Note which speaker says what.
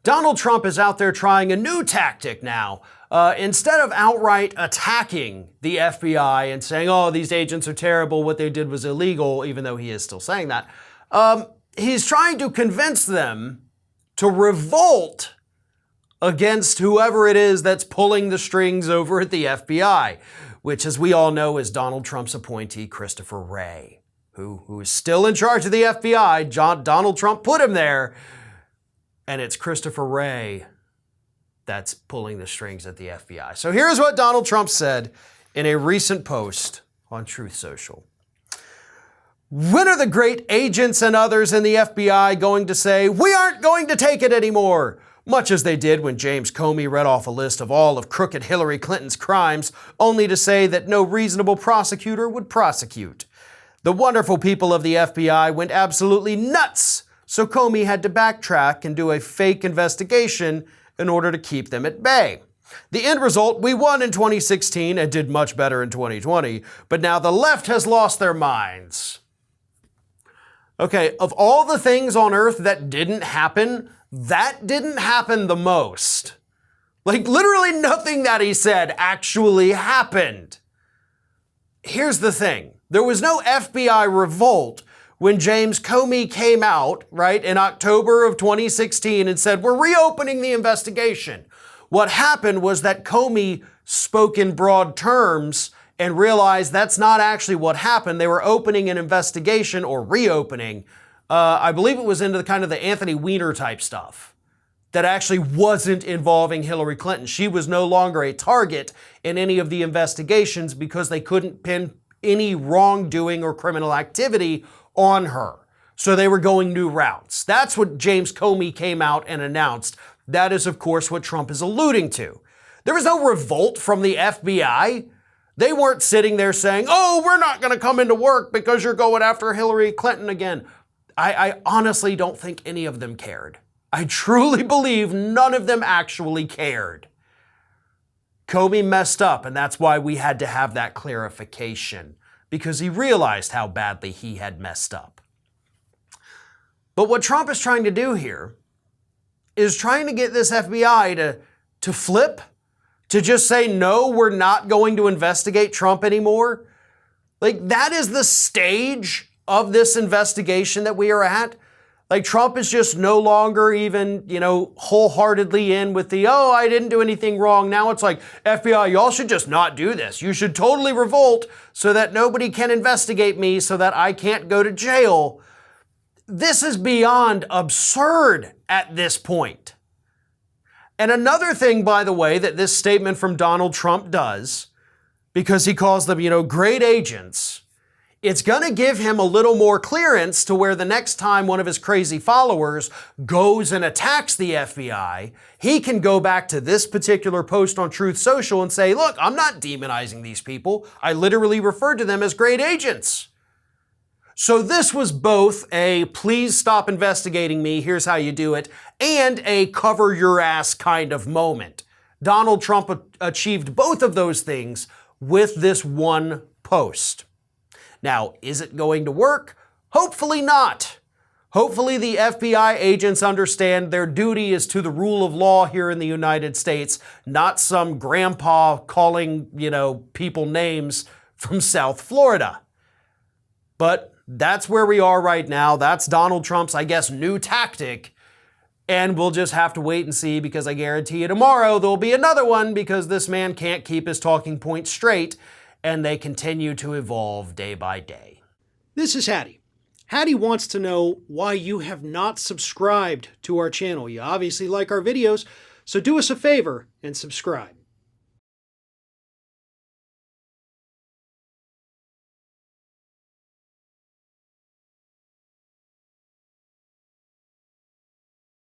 Speaker 1: Donald Trump is out there trying a new tactic now. Instead of outright attacking the FBI and saying, oh, these agents are terrible, what they did was illegal, even though he is still saying that, he's trying to convince them to revolt against whoever it is that's pulling the strings over at the FBI, which, as we all know, is Donald Trump's appointee, Christopher Wray, who is still in charge of the FBI. Donald Trump put him there, and it's Christopher Wray that's pulling the strings at the FBI. So here's what Donald Trump said in a recent post on Truth Social. When are the great agents and others in the FBI going to say, we aren't going to take it anymore? Much as they did when James Comey read off a list of all of crooked Hillary Clinton's crimes, only to say that no reasonable prosecutor would prosecute. The wonderful people of the FBI went absolutely nuts, so Comey had to backtrack and do a fake investigation in order to keep them at bay. The end result, we won in 2016 and did much better in 2020, but now the left has lost their minds. Okay, of all the things on earth that didn't happen, that didn't happen the most. Like, literally nothing that he said actually happened. Here's the thing. There was no FBI revolt when James Comey came out, right, in October of 2016 and said, we're reopening the investigation. What happened was that Comey spoke in broad terms and realized that's not actually what happened. They were opening an investigation, or reopening, I believe it was into the kind of the Anthony Weiner type stuff that actually wasn't involving Hillary Clinton. She was no longer a target in any of the investigations because they couldn't pin any wrongdoing or criminal activity on her. So they were going new routes. That's what James Comey came out and announced. That is, of course, what Trump is alluding to. There was no revolt from the FBI. They weren't sitting there saying, oh, we're not going to come into work because you're going after Hillary Clinton again. I honestly don't think any of them cared. I truly believe none of them actually cared. Comey messed up, and that's why we had to have that clarification, because he realized how badly he had messed up. But what Trump is trying to do here is trying to get this FBI to flip, to just say, no, we're not going to investigate Trump anymore. Like, that is the stage of this investigation that we are at. Like, Trump is just no longer even, wholeheartedly in with the, oh, I didn't do anything wrong. Now it's like, FBI, y'all should just not do this. You should totally revolt so that nobody can investigate me, so that I can't go to jail. This is beyond absurd at this point. And another thing, by the way, that this statement from Donald Trump does, because he calls them, great agents, it's going to give him a little more clearance to where the next time one of his crazy followers goes and attacks the FBI, he can go back to this particular post on Truth Social and say, look, I'm not demonizing these people. I literally referred to them as great agents. So this was both a please stop investigating me, here's how you do it, and a cover your ass kind of moment. Donald Trump achieved both of those things with this one post. Now, is it going to work? Hopefully not. Hopefully the FBI agents understand their duty is to the rule of law here in the United States, not some grandpa calling, people names from South Florida. But that's where we are right now. That's Donald Trump's, I guess, new tactic. And we'll just have to wait and see, because I guarantee you tomorrow there'll be another one, because this man can't keep his talking points straight, and they continue to evolve day by day. This is Hattie. Hattie wants to know why you have not subscribed to our channel. You obviously like our videos, so do us a favor and subscribe.